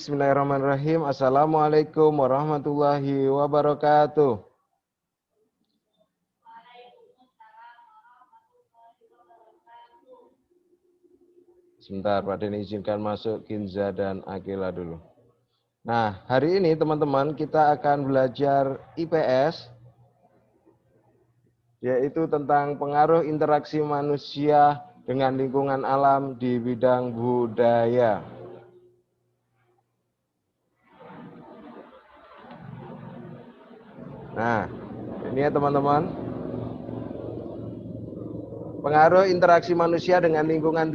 Bismillahirrahmanirrahim. Assalamualaikum warahmatullahi wabarakatuh. Sebentar, Pak Denny izinkan masuk Kinza dan Akila dulu. Nah, hari ini teman-teman kita akan belajar IPS, yaitu tentang pengaruh interaksi manusia dengan lingkungan alam di bidang budaya. Nah, ini ya teman-teman. Pengaruh interaksi manusia dengan lingkungan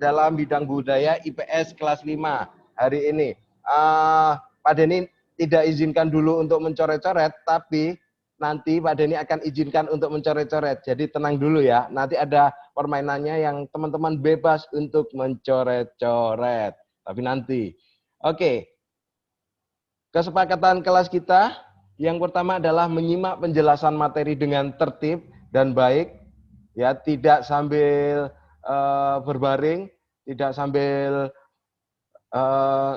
dalam bidang budaya IPS kelas 5 hari ini. Pak Denny tidak izinkan dulu untuk mencoret-coret, tapi nanti Pak Denny akan izinkan untuk mencoret-coret. Jadi tenang dulu ya, nanti ada permainannya yang teman-teman bebas untuk mencoret-coret. Tapi nanti. Oke, kesepakatan kelas kita yang pertama adalah menyimak penjelasan materi dengan tertib dan baik, ya, tidak sambil berbaring, tidak sambil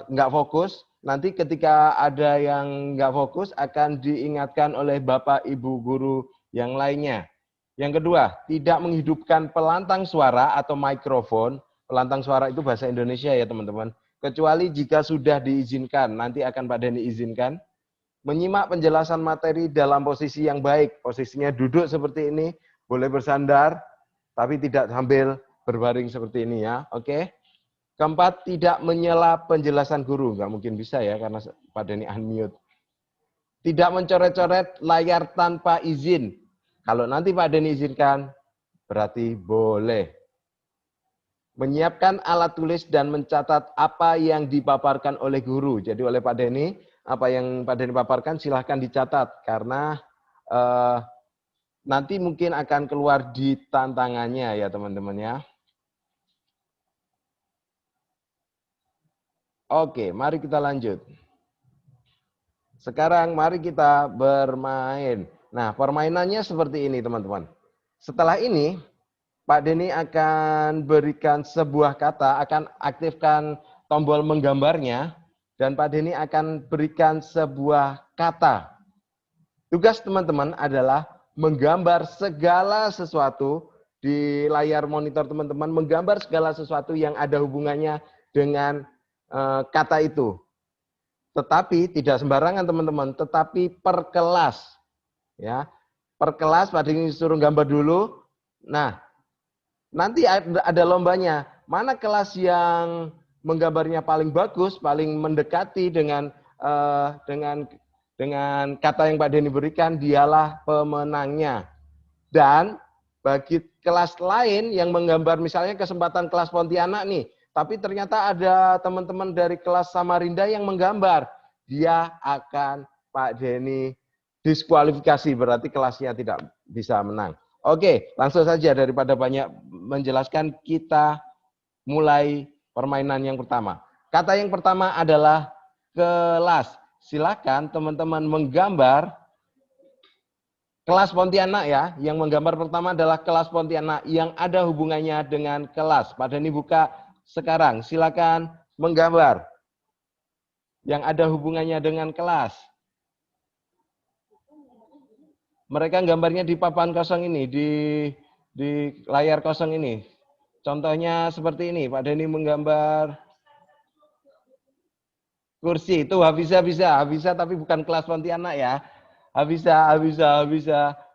nggak fokus. Nanti ketika ada yang nggak fokus akan diingatkan oleh Bapak Ibu guru yang lainnya. Yang kedua, tidak menghidupkan pelantang suara atau mikrofon. Pelantang suara itu bahasa Indonesia ya teman-teman. Kecuali jika sudah diizinkan, nanti akan Pak Denny izinkan. Menyimak penjelasan materi dalam posisi yang baik. Posisinya duduk seperti ini, boleh bersandar, tapi tidak sambil berbaring seperti ini ya. Oke. Keempat, tidak menyela penjelasan guru. Nggak mungkin bisa ya, karena Pak Denny unmute. Tidak mencoret-coret layar tanpa izin. Kalau nanti Pak Denny izinkan, berarti boleh. Menyiapkan alat tulis dan mencatat apa yang dipaparkan oleh guru. Jadi oleh Pak Denny, apa yang Pak Denny paparkan silahkan dicatat. Karena nanti mungkin akan keluar di tantangannya ya teman-teman ya. Oke, mari kita lanjut. Sekarang mari kita bermain. Nah, permainannya seperti ini teman-teman. Setelah ini, Pak Denny akan berikan sebuah kata, akan aktifkan tombol menggambarnya, dan Pak Denny akan berikan sebuah kata. Tugas teman-teman adalah menggambar segala sesuatu di layar monitor teman-teman, menggambar segala sesuatu yang ada hubungannya dengan kata itu. Tetapi tidak sembarangan teman-teman, tetapi per kelas. Ya, per kelas Pak Denny suruh gambar dulu. Nah, nanti ada lombanya. Mana kelas yang menggambarnya paling bagus, paling mendekati dengan kata yang Pak Denny berikan, dialah pemenangnya. Dan bagi kelas lain yang menggambar, misalnya kesempatan kelas Pontianak nih, tapi ternyata ada teman-teman dari kelas Samarinda yang menggambar, dia akan Pak Denny diskualifikasi, berarti kelasnya tidak bisa menang. Oke, langsung saja daripada banyak menjelaskan, kita mulai permainan yang pertama. Kata yang pertama adalah kelas. Silakan teman-teman menggambar kelas Pontianak ya. Yang menggambar pertama adalah kelas Pontianak yang ada hubungannya dengan kelas. Pak Denny buka sekarang. Silakan menggambar yang ada hubungannya dengan kelas. Mereka gambarnya di papan kosong ini, di layar kosong ini. Contohnya seperti ini, Pak Denny menggambar kursi. Itu Hafiza tapi bukan kelas Pontianak ya. Hafiza.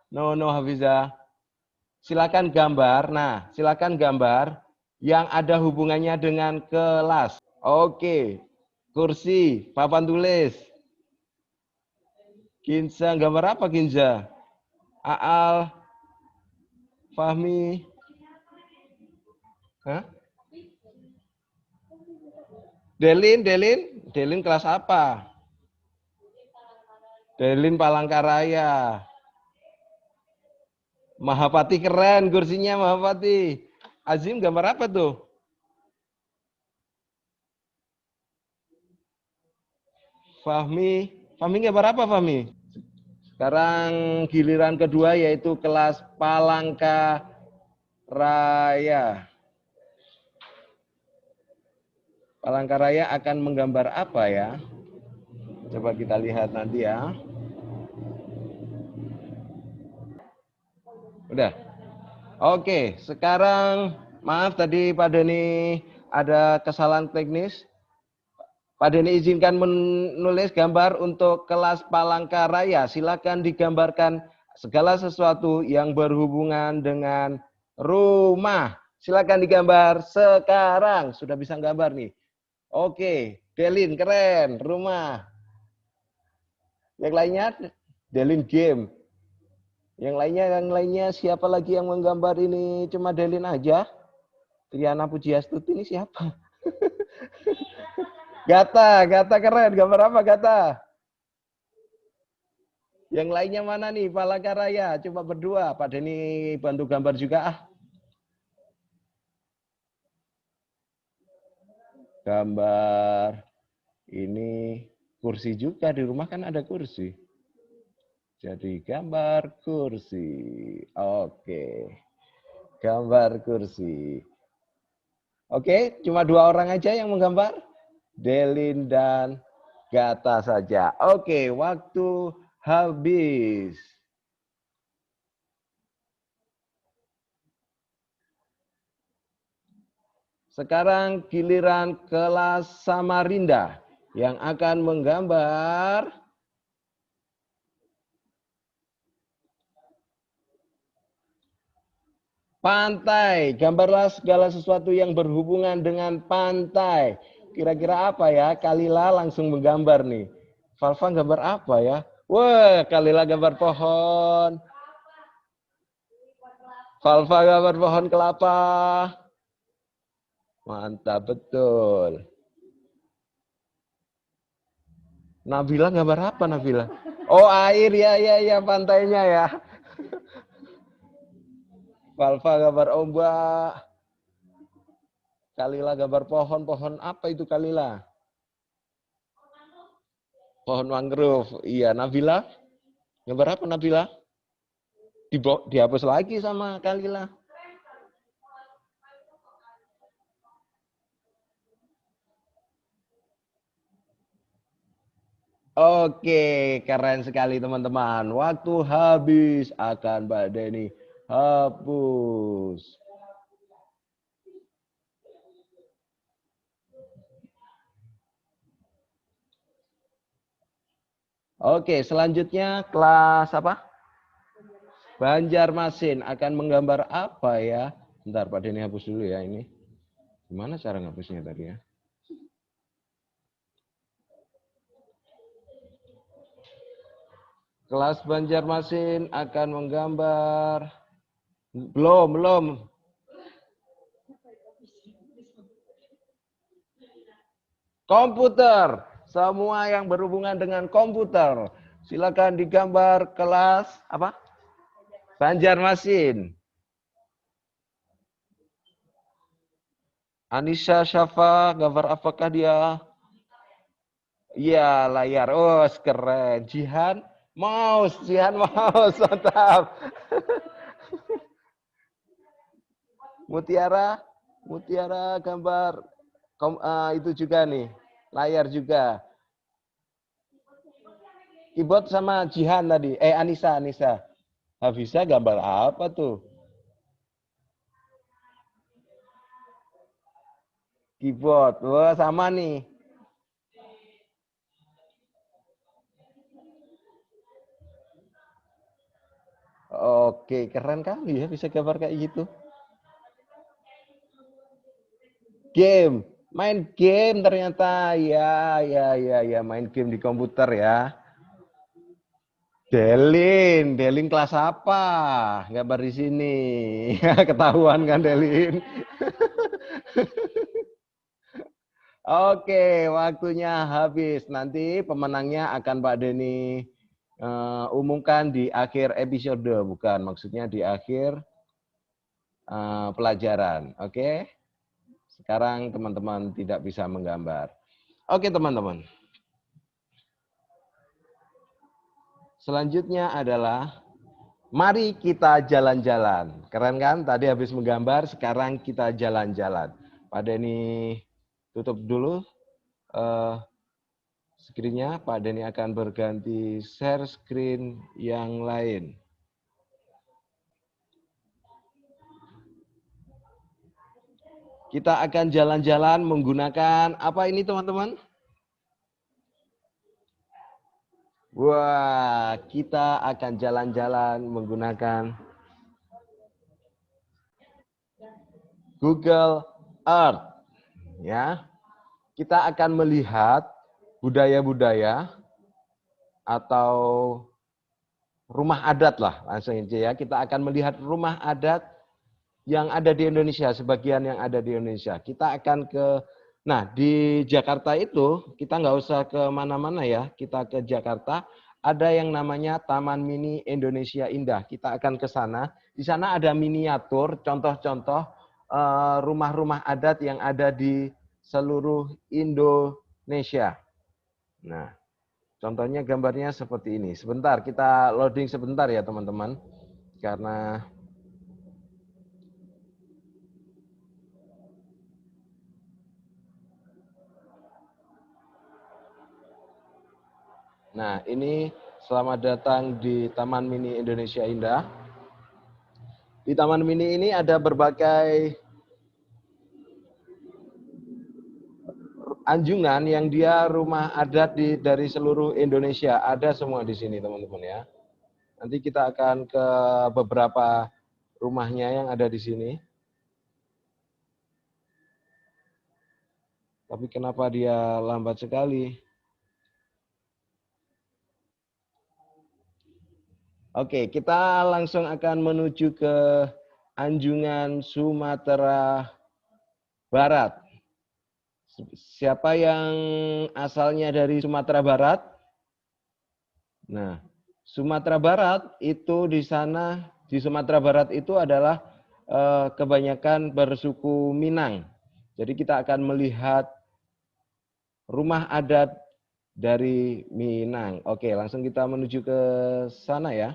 No, Hafiza. Silakan gambar. Nah, silakan gambar yang ada hubungannya dengan kelas. Oke. Kursi, papan tulis. Kinza, gambar apa Kinza? Aal, Fahmi. Hah? Delin kelas apa? Delin Palangkaraya. Mahapati keren kursinya Mahapati. Azim gambar apa tuh? Fahmi gambar apa Fahmi? Sekarang giliran kedua yaitu kelas Palangkaraya. Palangkaraya akan menggambar apa ya? Coba kita lihat nanti ya. Udah. Oke, sekarang maaf tadi Pak Deni ada kesalahan teknis. Pak Deni izinkan menulis gambar untuk kelas Palangkaraya. Silakan digambarkan segala sesuatu yang berhubungan dengan rumah. Silakan digambar sekarang. Sudah bisa gambar nih. Oke, Delin keren, rumah. Yang lainnya, Delin game. Yang lainnya siapa lagi yang menggambar ini? Cuma Delin aja. Triana Pujiastuti ini siapa? Gata keren. Gambar apa Gata? Yang lainnya mana nih? Palangkaraya. Coba berdua. Pak Deni bantu gambar juga ah. Gambar ini kursi juga. Di rumah kan ada kursi. Jadi gambar kursi. Oke. Gambar kursi. Oke, cuma 2 orang aja yang menggambar. Delin dan Gata saja. Oke, waktu habis. Sekarang giliran kelas Samarinda yang akan menggambar pantai. Gambarlah segala sesuatu yang berhubungan dengan pantai. Kira-kira apa ya? Kalila langsung menggambar nih. Falfa gambar apa ya? Wah, Kalila gambar pohon. Falfa gambar pohon kelapa. Mantap betul. Nabila gambar apa Nabila? Oh air ya pantainya ya. Falfa gambar ombak. Kalila gambar pohon apa itu Kalila? Pohon mangrove. Iya Nabila gambar apa Nabila? Dihapus lagi sama Kalila. Oke, keren sekali teman-teman. Waktu habis akan Mbak Deni hapus. Oke, selanjutnya kelas apa? Banjarmasin akan menggambar apa ya? Bentar, Pak Deni hapus dulu ya ini. Gimana cara ngapusnya tadi ya? Kelas Banjarmasin akan menggambar. Belum. Komputer. Semua yang berhubungan dengan komputer. Silakan digambar kelas apa? Banjarmasin. Anissa Syafa, gambar apakah dia? Iya, layar. Oh, keren. Jihan mouse, mantap. Mutiara gambar itu juga nih, layar juga. Keyboard sama Jihan tadi. Anissa. Hafisa gambar apa tuh? Keyboard. Wah, sama nih. Oke, keren kali ya bisa gambar kayak gitu. Game. Main game ternyata. Ya, main game di komputer ya. Delin kelas apa? Gambar di sini. Ketahuan kan Delin? Oke, waktunya habis. Nanti pemenangnya akan Pak Deni umumkan di akhir episode, bukan maksudnya di akhir pelajaran. Oke, sekarang teman-teman tidak bisa menggambar. Oke teman-teman. Selanjutnya adalah mari kita jalan-jalan. Keren kan? Tadi habis menggambar, sekarang kita jalan-jalan. Pak Deni tutup dulu screen-nya. Pak Denny akan berganti share screen yang lain. Kita akan jalan-jalan menggunakan apa ini teman-teman? Wah, kita akan jalan-jalan menggunakan Google Earth. Ya, kita akan melihat budaya-budaya atau rumah adat lah langsung aja ya. Kita akan melihat rumah adat yang ada di Indonesia, sebagian yang ada di Indonesia. Kita akan nah di Jakarta itu kita nggak usah ke mana-mana ya, kita ke Jakarta, ada yang namanya Taman Mini Indonesia Indah. Kita akan ke sana, di sana ada miniatur, contoh-contoh rumah-rumah adat yang ada di seluruh Indonesia. Nah, contohnya gambarnya seperti ini. Sebentar, kita loading sebentar ya teman-teman, karena nah, ini selamat datang di Taman Mini Indonesia Indah. Di Taman Mini ini ada berbagai anjungan yang dia rumah adat dari seluruh Indonesia. Ada semua di sini teman-teman ya. Nanti kita akan ke beberapa rumahnya yang ada di sini. Tapi kenapa dia lambat sekali? Oke, kita langsung akan menuju ke Anjungan Sumatera Barat. Siapa yang asalnya dari Sumatera Barat? Nah, Sumatera Barat itu di sana, di Sumatera Barat itu adalah kebanyakan bersuku Minang. Jadi kita akan melihat rumah adat dari Minang. Oke, langsung kita menuju ke sana ya.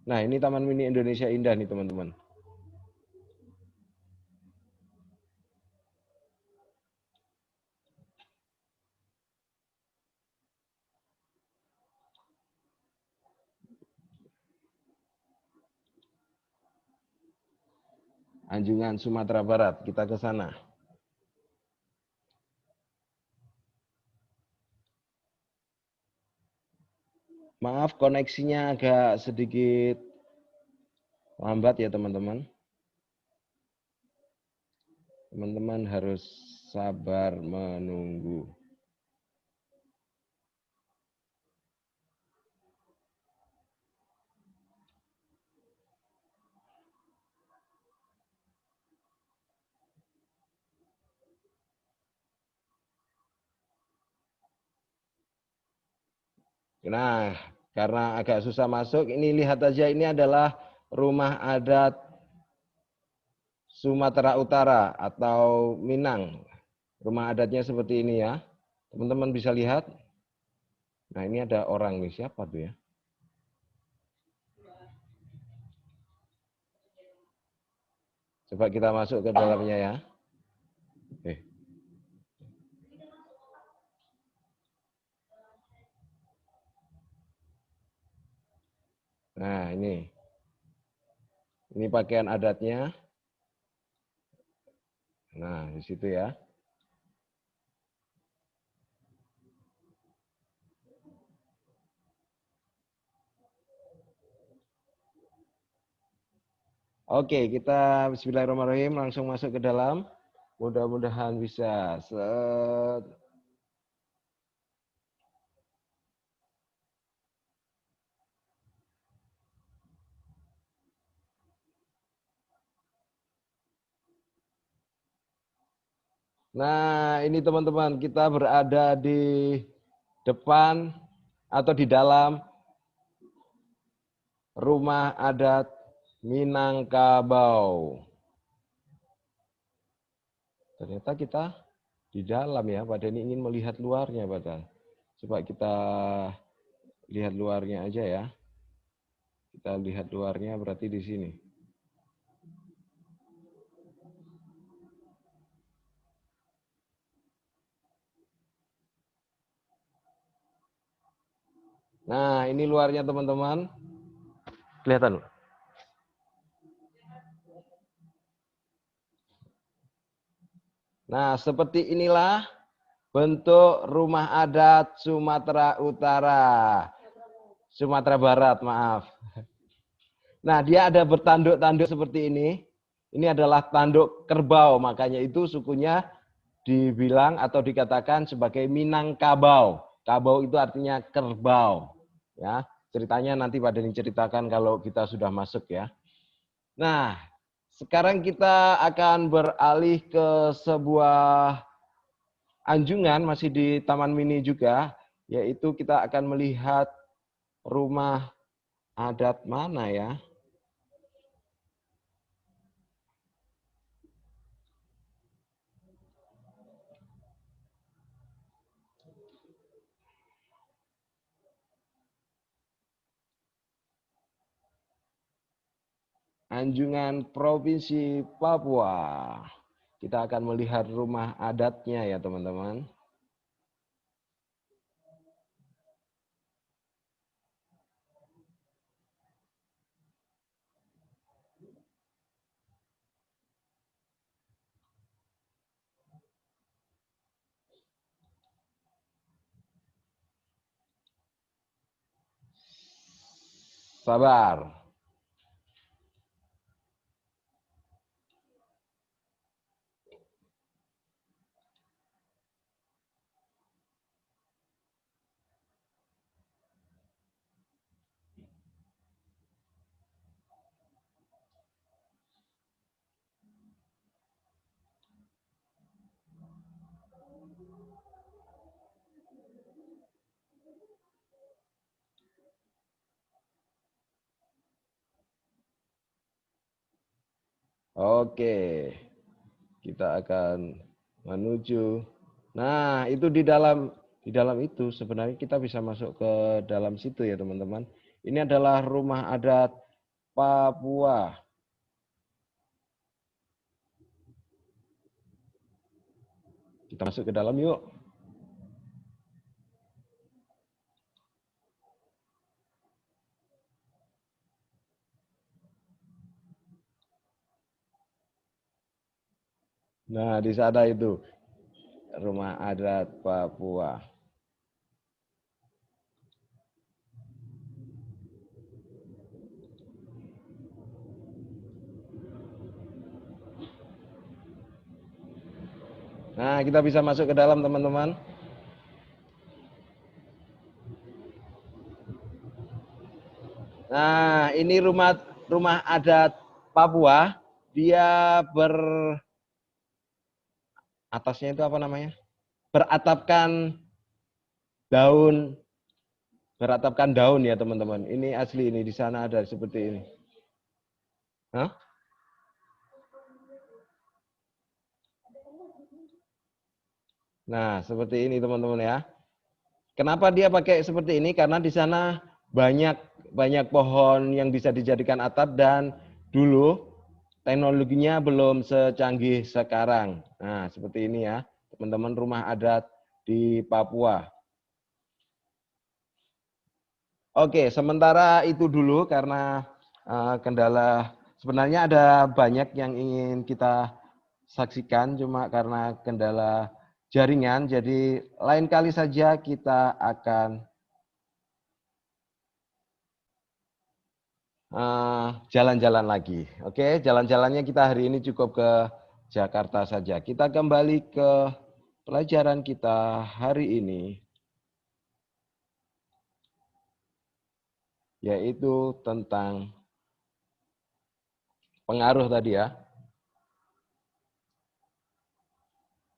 Nah, ini Taman Mini Indonesia Indah nih teman-teman. Anjungan Sumatera Barat, kita ke sana. Maaf koneksinya agak sedikit lambat ya teman-teman. Teman-teman harus sabar menunggu. Nah, karena agak susah masuk, ini lihat aja ini adalah rumah adat Sumatera Utara atau Minang. Rumah adatnya seperti ini ya. Teman-teman bisa lihat. Nah, ini ada orang nih, siapa tuh ya? Coba kita masuk ke dalamnya ya. Nah, ini pakaian adatnya. Nah, di situ ya. Oke, kita bismillahirrahmanirrahim langsung masuk ke dalam. Mudah-mudahan bisa. Nah, ini teman-teman, kita berada di depan atau di dalam rumah adat Minangkabau. Ternyata kita di dalam ya, Pak Denny ingin melihat luarnya, padahal. Coba kita lihat luarnya aja ya. Kita lihat luarnya berarti di sini. Nah, ini luarnya teman-teman. Kelihatan? Nah, seperti inilah bentuk rumah adat Sumatera Utara. Sumatera Barat, maaf. Nah, dia ada bertanduk-tanduk seperti ini. Ini adalah tanduk kerbau, makanya itu sukunya dibilang atau dikatakan sebagai Minangkabau. Kabau itu artinya kerbau. Ya, ceritanya nanti Pak Dening ceritakan kalau kita sudah masuk ya. Nah, sekarang kita akan beralih ke sebuah anjungan masih di Taman Mini juga, yaitu kita akan melihat rumah adat mana ya? Anjungan Provinsi Papua. Kita akan melihat rumah adatnya ya teman-teman. Sabar. Oke, kita akan menuju. Nah, itu di dalam itu sebenarnya kita bisa masuk ke dalam situ ya teman-teman. Ini adalah rumah adat Papua. Kita masuk ke dalam yuk. Nah, di sana itu rumah adat Papua. Nah, kita bisa masuk ke dalam teman-teman. Nah, ini rumah rumah adat Papua. Dia atasnya itu apa namanya? Beratapkan daun, beratapkan daun ya teman-teman. Ini asli ini di sana ada seperti ini. Hah? Nah, seperti ini teman-teman ya. Kenapa dia pakai seperti ini? Karena di sana banyak banyak pohon yang bisa dijadikan atap dan dulu teknologinya belum secanggih sekarang. Nah, seperti ini ya, teman-teman rumah adat di Papua. Oke, sementara itu dulu karena kendala sebenarnya ada banyak yang ingin kita saksikan cuma karena kendala jaringan jadi lain kali saja kita akan jalan-jalan lagi. Oke, jalan-jalannya kita hari ini cukup ke Jakarta saja. Kita kembali ke pelajaran kita hari ini, yaitu tentang pengaruh tadi ya,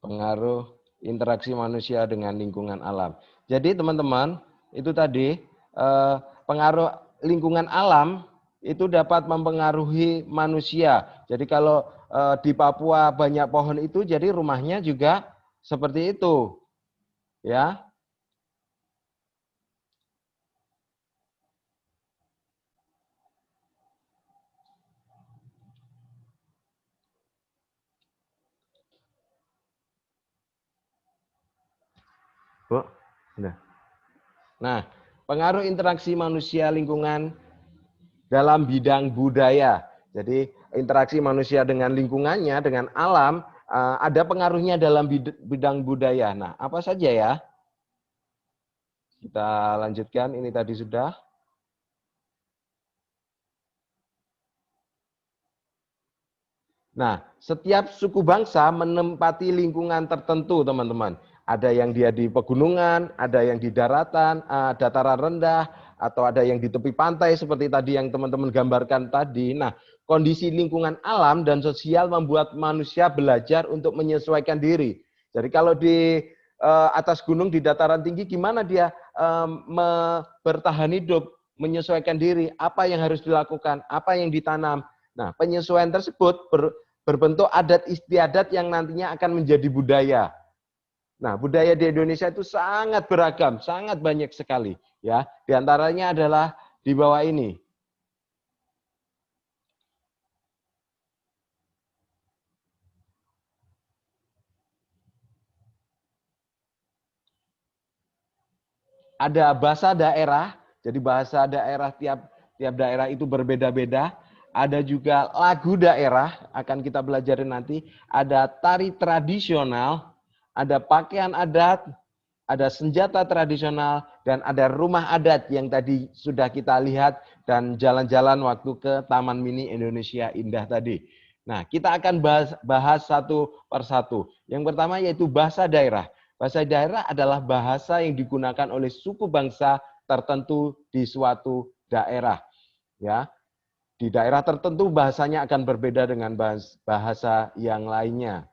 pengaruh interaksi manusia dengan lingkungan alam. Jadi teman-teman, itu tadi pengaruh lingkungan alam itu dapat mempengaruhi manusia. Jadi kalau di Papua banyak pohon itu, jadi rumahnya juga seperti itu, ya. Bu, udah. Nah, Pengaruh interaksi manusia lingkungan dalam bidang budaya. Jadi interaksi manusia dengan lingkungannya, dengan alam, ada pengaruhnya dalam bidang budaya. Nah, apa saja ya? Kita lanjutkan, ini tadi sudah. Nah, setiap suku bangsa menempati lingkungan tertentu, teman-teman. Ada yang dia di pegunungan, ada yang di daratan, dataran rendah, atau ada yang di tepi pantai seperti tadi yang teman-teman gambarkan tadi. Nah, kondisi lingkungan alam dan sosial membuat manusia belajar untuk menyesuaikan diri. Jadi kalau di atas gunung di dataran tinggi, gimana dia bertahan hidup, menyesuaikan diri, apa yang harus dilakukan, apa yang ditanam. Nah, penyesuaian tersebut berbentuk adat istiadat yang nantinya akan menjadi budaya. Nah, budaya di Indonesia itu sangat beragam, sangat banyak sekali. Ya, di antaranya adalah di bawah ini. Ada bahasa daerah, jadi bahasa daerah tiap daerah itu berbeda-beda. Ada juga lagu daerah, akan kita pelajari nanti. Ada tari tradisional, ada pakaian adat, ada senjata tradisional, dan ada rumah adat yang tadi sudah kita lihat dan jalan-jalan waktu ke Taman Mini Indonesia Indah tadi. Nah, kita akan bahas satu persatu. Yang pertama yaitu bahasa daerah. Bahasa daerah adalah bahasa yang digunakan oleh suku bangsa tertentu di suatu daerah. Ya, di daerah tertentu bahasanya akan berbeda dengan bahasa yang lainnya.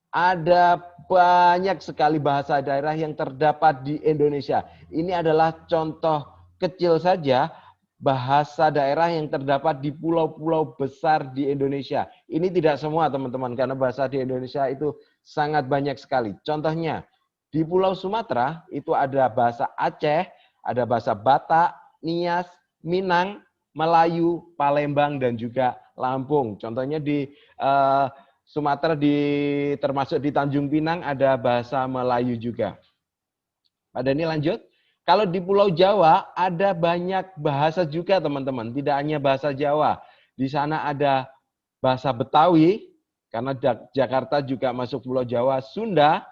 Ada banyak sekali bahasa daerah yang terdapat di Indonesia. Ini adalah contoh kecil saja bahasa daerah yang terdapat di pulau-pulau besar di Indonesia. Ini tidak semua teman-teman, karena bahasa di Indonesia itu sangat banyak sekali. Contohnya, di Pulau Sumatera itu ada bahasa Aceh, ada bahasa Batak, Nias, Minang, Melayu, Palembang, dan juga Lampung. Contohnya di Sumatera termasuk di Tanjung Pinang ada bahasa Melayu juga. Pada ini lanjut. Kalau di Pulau Jawa ada banyak bahasa juga teman-teman, tidak hanya bahasa Jawa. Di sana ada bahasa Betawi, karena Jakarta juga masuk Pulau Jawa, Sunda,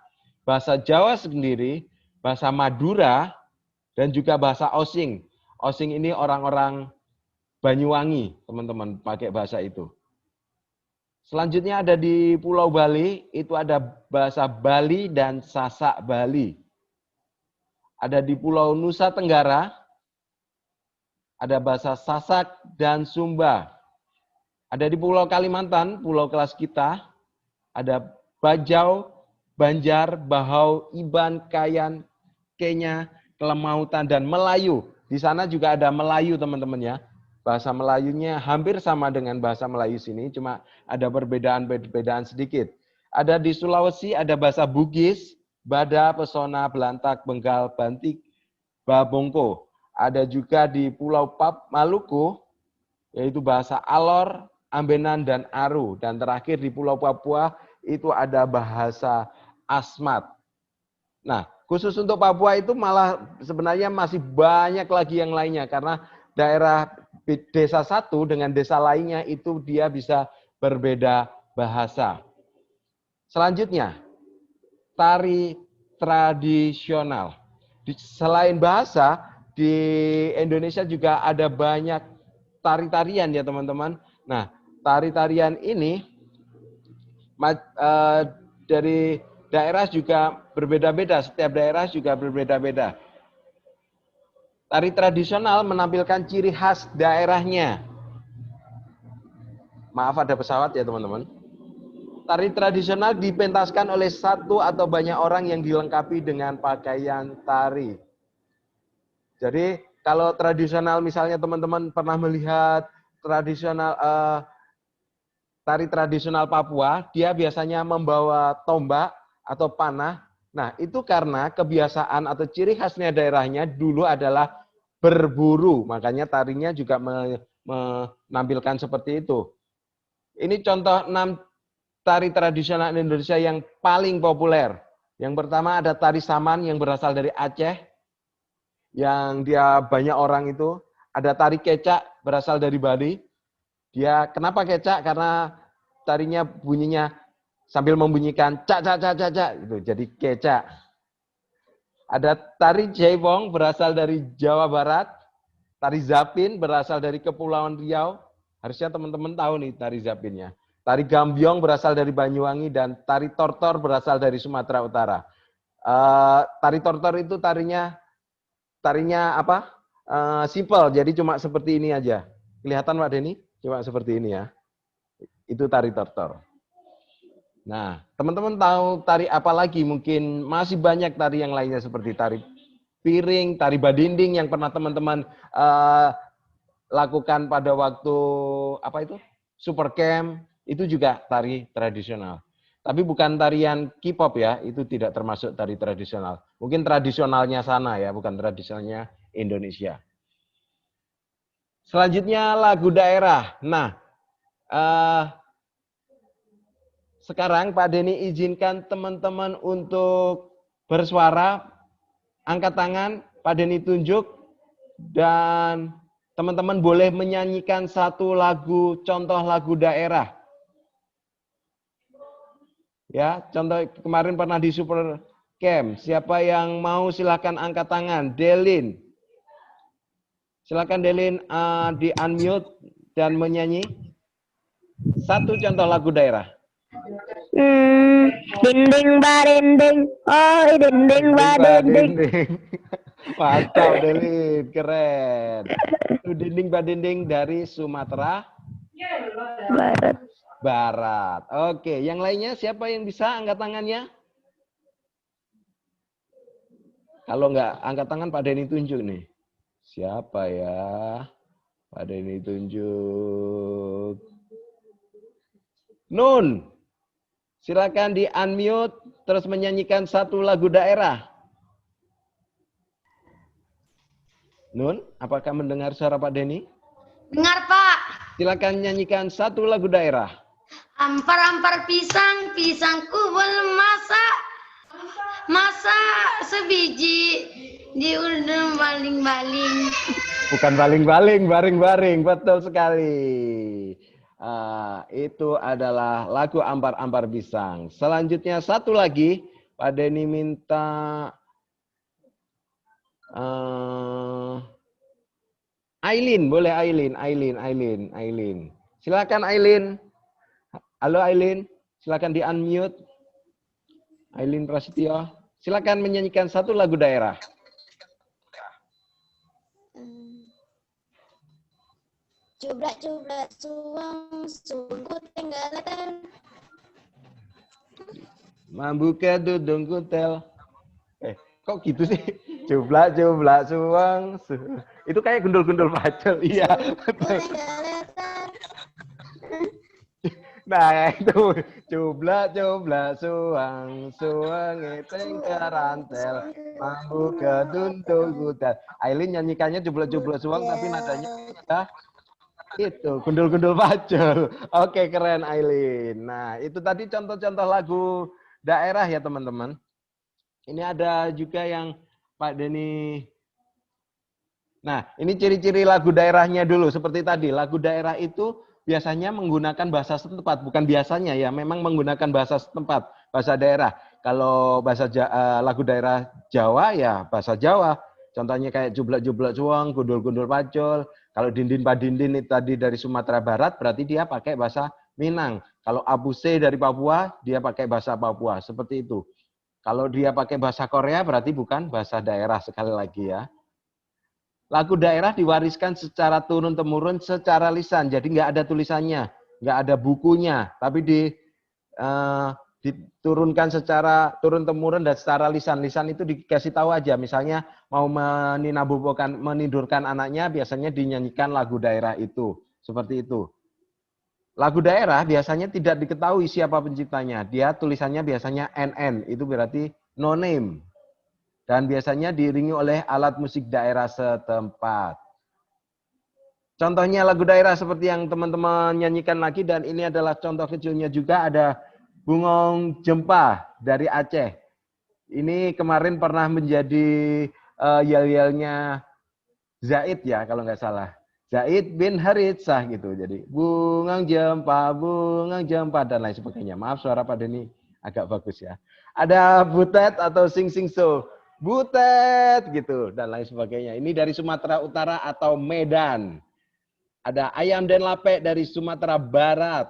bahasa Jawa sendiri, bahasa Madura, dan juga bahasa Osing. Osing ini orang-orang Banyuwangi, teman-teman, pakai bahasa itu. Selanjutnya ada di Pulau Bali, itu ada bahasa Bali dan Sasak Bali. Ada di Pulau Nusa Tenggara, ada bahasa Sasak dan Sumba. Ada di Pulau Kalimantan, pulau kelas kita, ada Bajau, Banjar, Bahau, Iban, Kayan, Kenya, Kelemautan, dan Melayu. Di sana juga ada Melayu, teman-teman ya. Bahasa Melayunya hampir sama dengan bahasa Melayu sini, cuma ada perbedaan sedikit. Ada di Sulawesi, ada bahasa Bugis, Bada, Pesona, Belantak, Benggal, Bantik, Babongko. Ada juga di Pulau Maluku, yaitu bahasa Alor, Ambenan, dan Aru. Dan terakhir di Pulau Papua, itu ada bahasa Asmat. Nah, khusus untuk Papua itu malah sebenarnya masih banyak lagi yang lainnya, karena daerah desa satu dengan desa lainnya itu dia bisa berbeda bahasa. Selanjutnya, tari tradisional. Selain bahasa, di Indonesia juga ada banyak tari-tarian ya teman-teman. Nah, tari-tarian ini dari daerah juga berbeda-beda, setiap daerah juga berbeda-beda. Tari tradisional menampilkan ciri khas daerahnya. Maaf ada pesawat ya teman-teman. Tari tradisional dipentaskan oleh satu atau banyak orang yang dilengkapi dengan pakaian tari. Jadi kalau tradisional misalnya teman-teman pernah melihat tari tradisional Papua, dia biasanya membawa tombak atau panah. Nah, itu karena kebiasaan atau ciri khasnya daerahnya dulu adalah berburu. Makanya tarinya juga menampilkan seperti itu. Ini contoh 6 tari tradisional Indonesia yang paling populer. Yang pertama ada tari saman yang berasal dari Aceh. yang dia banyak orang itu. Ada tari kecak berasal dari Bali. Dia kenapa kecak? Karena tarinya bunyinya sambil membunyikan cak cak cak cak cak gitu. Jadi kecak. Ada tari jaipong berasal dari Jawa Barat. Tari zapin berasal dari Kepulauan Riau. Harusnya teman-teman tahu nih tari zapinnya. Tari gambyong berasal dari Banyuwangi dan tari tortor berasal dari Sumatera Utara. Tari tortor itu tarinya apa? Simple, jadi cuma seperti ini aja. Kelihatan Pak Denny? Cuma seperti ini ya. Itu tari tortor. Nah, teman-teman tahu tari apa lagi? Mungkin masih banyak tari yang lainnya seperti tari piring, tari badinding yang pernah teman-teman lakukan pada waktu apa itu? Super Camp, itu juga tari tradisional. Tapi bukan tarian K-pop ya, itu tidak termasuk tari tradisional. Mungkin tradisionalnya sana ya, bukan tradisionalnya Indonesia. Selanjutnya lagu daerah. Nah, sekarang Pak Denny izinkan teman-teman untuk bersuara, angkat tangan, Pak Denny tunjuk, dan teman-teman boleh menyanyikan satu lagu, contoh lagu daerah. Ya, contoh kemarin pernah di Super Camp. Siapa yang mau silakan angkat tangan. Delin. Silakan Delin di unmute dan menyanyi satu contoh lagu daerah. Dinding barinding, oh dinding barinding. Mantap Delin, keren. Itu dinding badinding dari Sumatera Barat. Oke, yang lainnya siapa yang bisa angkat tangannya? Kalau nggak angkat tangan Pak Denny tunjuk nih. Siapa ya? Pak Denny tunjuk. Nun, silakan di unmute terus menyanyikan satu lagu daerah. Nun, apakah mendengar suara Pak Denny? Dengar Pak. Silakan nyanyikan satu lagu daerah. Ampar-ampar pisang, pisangku belum masak. Masak sebiji diundang baling-baling. Bukan baling-baling, baring-baring, betul sekali. Itu adalah lagu ampar-ampar pisang. Selanjutnya satu lagi, Pak Denny minta Aileen, boleh Aileen. Silakan Aileen. Halo Aileen, silakan di unmute. Aileen Prasetyo, silakan menyanyikan satu lagu daerah. Cublak-cublak suang, sungguh tenggalakan. Membuka dudung kutel. Kok gitu sih? Cublak-cublak suang. Itu kayak gundul-gundul pacul. Iya, betul. Nah, itu cublak-cublak suang, suang eteng kerantel, membuka dudung kutel. Aileen nyanyikannya cublak-cublak suang, tapi nadanya ya, itu gundul-gundul pacul. Oke, keren Aileen. Nah, itu tadi contoh-contoh lagu daerah ya teman-teman. Ini ada juga yang Pak Denny. Nah, ini ciri-ciri lagu daerahnya dulu. Seperti tadi, lagu daerah itu biasanya menggunakan bahasa setempat. Bukan biasanya ya, memang menggunakan bahasa setempat, bahasa daerah. Kalau lagu daerah Jawa ya bahasa Jawa. Contohnya kayak jublak-jublak cuang, gundul-gundul pacul. Kalau dindin padindin itu tadi dari Sumatera Barat, berarti dia pakai bahasa Minang. Kalau abuse dari Papua, dia pakai bahasa Papua. Seperti itu. Kalau dia pakai bahasa Korea, berarti bukan bahasa daerah sekali lagi ya. Lagu daerah diwariskan secara turun-temurun secara lisan. Jadi nggak ada tulisannya, nggak ada bukunya. Tapi diturunkan secara turun-temurun dan secara lisan. Lisan itu dikasih tahu aja. Misalnya mau menidurkan anaknya, biasanya dinyanyikan lagu daerah itu. Seperti itu. Lagu daerah biasanya tidak diketahui siapa penciptanya. Dia tulisannya biasanya NN, itu berarti no name. Dan biasanya diiringi oleh alat musik daerah setempat. Contohnya lagu daerah seperti yang teman-teman nyanyikan lagi, dan ini adalah contoh kecilnya juga, ada Bungong Jempa dari Aceh. Ini kemarin pernah menjadi yel-yelnya Zaid ya kalau nggak salah. Zaid bin Haritsah gitu. Jadi bungang jempa dan lain sebagainya. Maaf suara Pak Denny agak bagus ya. Ada butet atau sing so. Butet gitu dan lain sebagainya. Ini dari Sumatera Utara atau Medan. Ada ayam dan lape dari Sumatera Barat.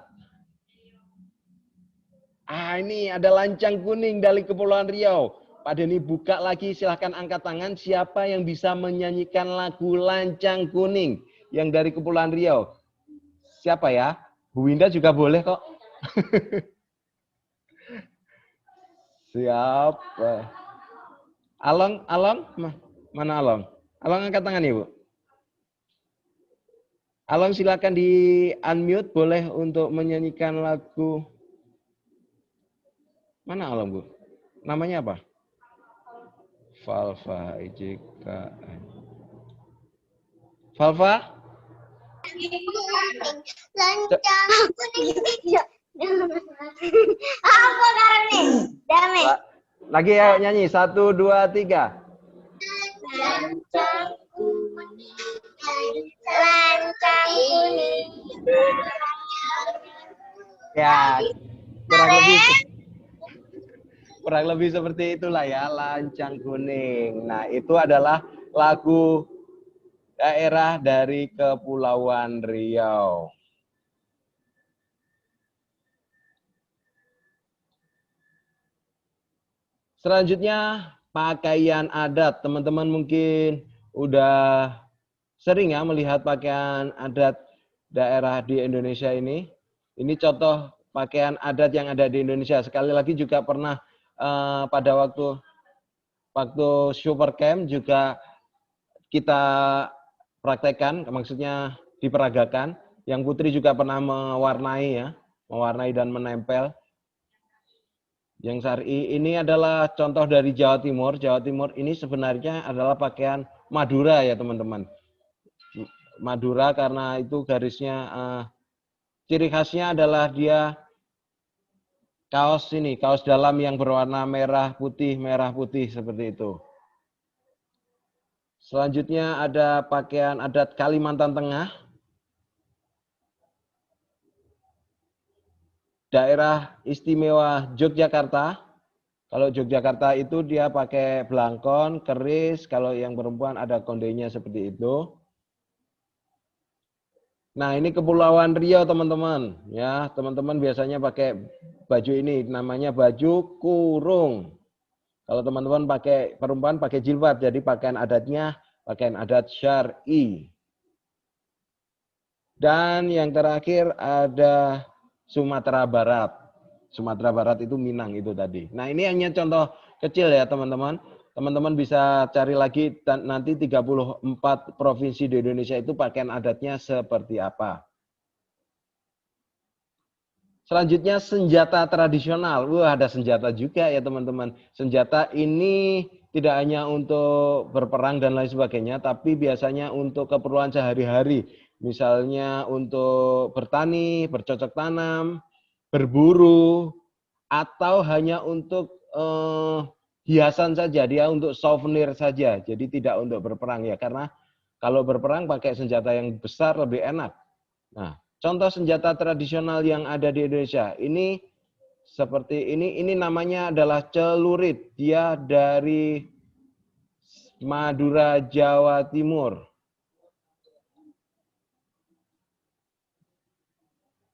Ini ada lancang kuning dari Kepulauan Riau. Pak Denny buka lagi, silahkan angkat tangan. Siapa yang bisa menyanyikan lagu Lancang Kuning yang dari Kepulauan Riau? Siapa ya? Bu Winda juga boleh kok. Siapa? Along, mana Along? Along angkat tangan ya Bu. Along silakan di unmute, boleh untuk menyanyikan lagu. Mana Along Bu? Namanya apa? Falfa IJKN. Falfa? Lancang kuning. Apa karena? Damai. Lagi ya nyanyi 1, 2, 3. Lancang kuning. Lancang kuning. Ya, kurang lebih seperti itulah ya, Lancang Kuning. Nah, itu adalah lagu daerah dari Kepulauan Riau. Selanjutnya, pakaian adat. Teman-teman mungkin udah sering ya melihat pakaian adat daerah di Indonesia ini. Ini contoh pakaian adat yang ada di Indonesia. Sekali lagi juga pernah pada waktu Super Camp juga kita praktekkan, maksudnya diperagakan. Yang Putri juga pernah mewarnai dan menempel. Yang Sari ini adalah contoh dari Jawa Timur. Jawa Timur ini sebenarnya adalah pakaian Madura ya teman-teman. Madura karena itu garisnya, ciri khasnya adalah dia kaos dalam yang berwarna merah putih seperti itu. Selanjutnya ada pakaian adat Kalimantan Tengah. Daerah istimewa Yogyakarta. Kalau Yogyakarta itu dia pakai belangkon, keris, kalau yang perempuan ada kondenya seperti itu. Nah, ini Kepulauan Riau, teman-teman. Ya, teman-teman biasanya pakai baju ini, namanya baju kurung. Kalau teman-teman perempuan pakai jilbab, jadi pakaian adat syar'i. Dan yang terakhir ada Sumatera Barat. Sumatera Barat itu Minang itu tadi. Nah, ini hanya contoh kecil ya, teman-teman. Teman-teman bisa cari lagi nanti 34 provinsi di Indonesia itu pakaian adatnya seperti apa. Selanjutnya senjata tradisional. Wah, ada senjata juga ya teman-teman. Senjata ini tidak hanya untuk berperang dan lain sebagainya, tapi biasanya untuk keperluan sehari-hari. Misalnya untuk bertani, bercocok tanam, berburu, atau hanya untuk hiasan saja, dia untuk souvenir saja, jadi tidak untuk berperang ya, karena kalau berperang pakai senjata yang besar lebih enak. Nah, contoh senjata tradisional yang ada di Indonesia, ini seperti ini namanya adalah celurit, dia dari Madura, Jawa Timur.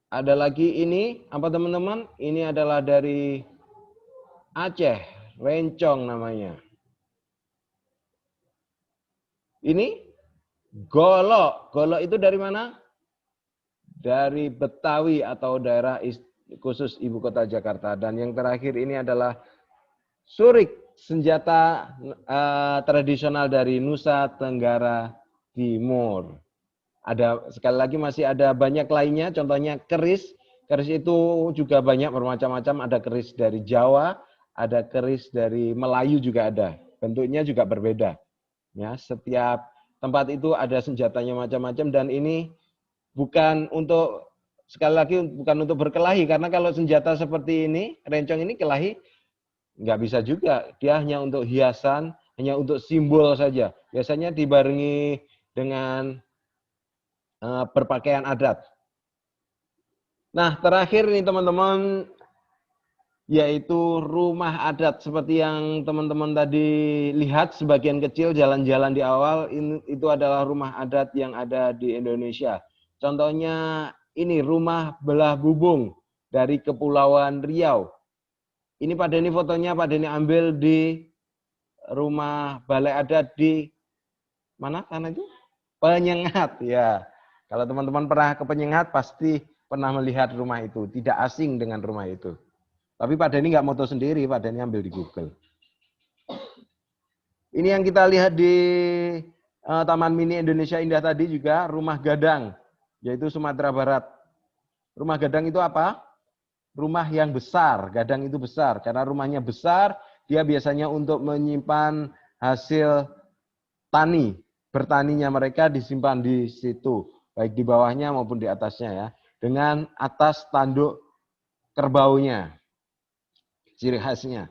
Ada lagi ini, apa teman-teman? Ini adalah dari Aceh. Rencong namanya. Ini golok. Golok itu dari mana? Dari Betawi atau daerah khusus ibu kota Jakarta. Dan yang terakhir ini adalah surik, senjata tradisional dari Nusa Tenggara Timur. Sekali lagi masih ada banyak lainnya, contohnya keris. Keris itu juga banyak bermacam-macam, ada keris dari Jawa, ada keris dari Melayu juga ada. Bentuknya juga berbeda. Ya, setiap tempat itu ada senjatanya macam-macam dan ini bukan untuk sekali lagi bukan untuk berkelahi karena kalau senjata seperti ini, rencong ini kelahi nggak bisa juga. Dia hanya untuk hiasan hanya untuk simbol saja. Biasanya dibarengi dengan berpakaian adat. Nah, terakhir nih teman-teman, yaitu rumah adat. Seperti yang teman-teman tadi lihat, sebagian kecil jalan-jalan di awal, itu adalah rumah adat yang ada di Indonesia. Contohnya ini rumah belah bubung dari Kepulauan Riau. Ini Pak Denny fotonya, Pak Denny ambil di rumah balai adat di mana sana itu? Penyengat ya. Kalau teman-teman pernah ke Penyengat pasti pernah melihat rumah itu, tidak asing dengan rumah itu. Tapi Pak Denny nggak moto sendiri, Pak Denny ambil di Google. Ini yang kita lihat di Taman Mini Indonesia Indah tadi juga rumah gadang, yaitu Sumatera Barat. Rumah gadang itu apa? Rumah yang besar, gadang itu besar. Karena rumahnya besar, dia biasanya untuk menyimpan hasil tani. Bertaninya mereka disimpan di situ, baik di bawahnya maupun di atasnya ya. Dengan atas tanduk kerbaunya, ciri khasnya.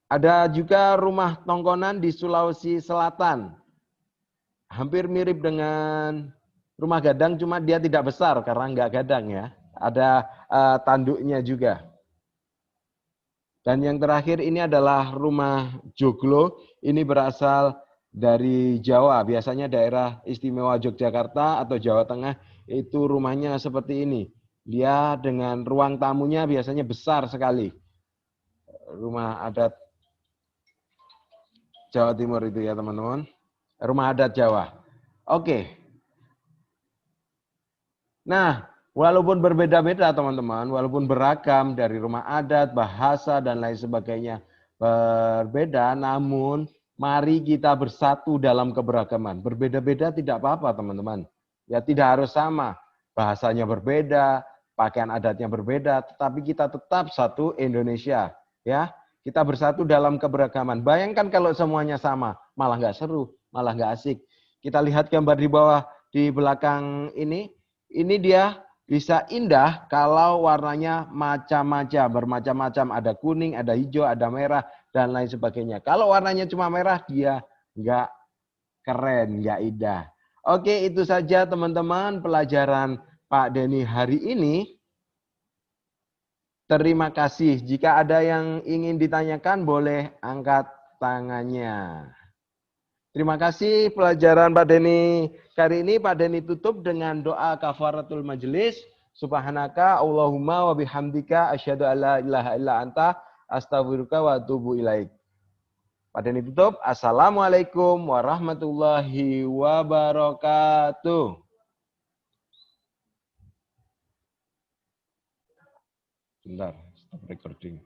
Ada juga rumah tongkonan di Sulawesi Selatan. Hampir mirip dengan rumah gadang, cuma dia tidak besar karena nggak gadang ya. Ada tanduknya juga. Dan yang terakhir ini adalah rumah joglo. Ini berasal dari Jawa. Biasanya daerah istimewa Yogyakarta atau Jawa Tengah itu rumahnya seperti ini. Dia dengan ruang tamunya biasanya besar sekali. Rumah adat Jawa Timur itu ya teman-teman. Rumah adat Jawa. Oke. Nah, walaupun berbeda-beda teman-teman, walaupun beragam dari rumah adat, bahasa, dan lain sebagainya berbeda, namun mari kita bersatu dalam keberagaman. Berbeda-beda tidak apa-apa teman-teman. Ya tidak harus sama. Bahasanya berbeda, pakaian adatnya berbeda, tetapi kita tetap satu Indonesia. Ya, kita bersatu dalam keberagaman. Bayangkan kalau semuanya sama, malah nggak seru, malah nggak asik. Kita lihat gambar di bawah, di belakang ini dia bisa indah kalau warnanya macam-macam, bermacam-macam. Ada kuning, ada hijau, ada merah, dan lain sebagainya. Kalau warnanya cuma merah, dia nggak keren, nggak indah. Oke, itu saja teman-teman pelajaran Pak Denny hari ini. Terima kasih. Jika ada yang ingin ditanyakan, boleh angkat tangannya. Terima kasih pelajaran Pak Denny kali ini. Pak Denny tutup dengan doa kafaratul majelis. Subhanaka Allahumma wa bihamdika asyhadu alla ilaha illa anta astaghfiruka wa atubu ilaik. Pak Denny tutup. Assalamualaikum warahmatullahi wabarakatuh. Bentar, stop recording.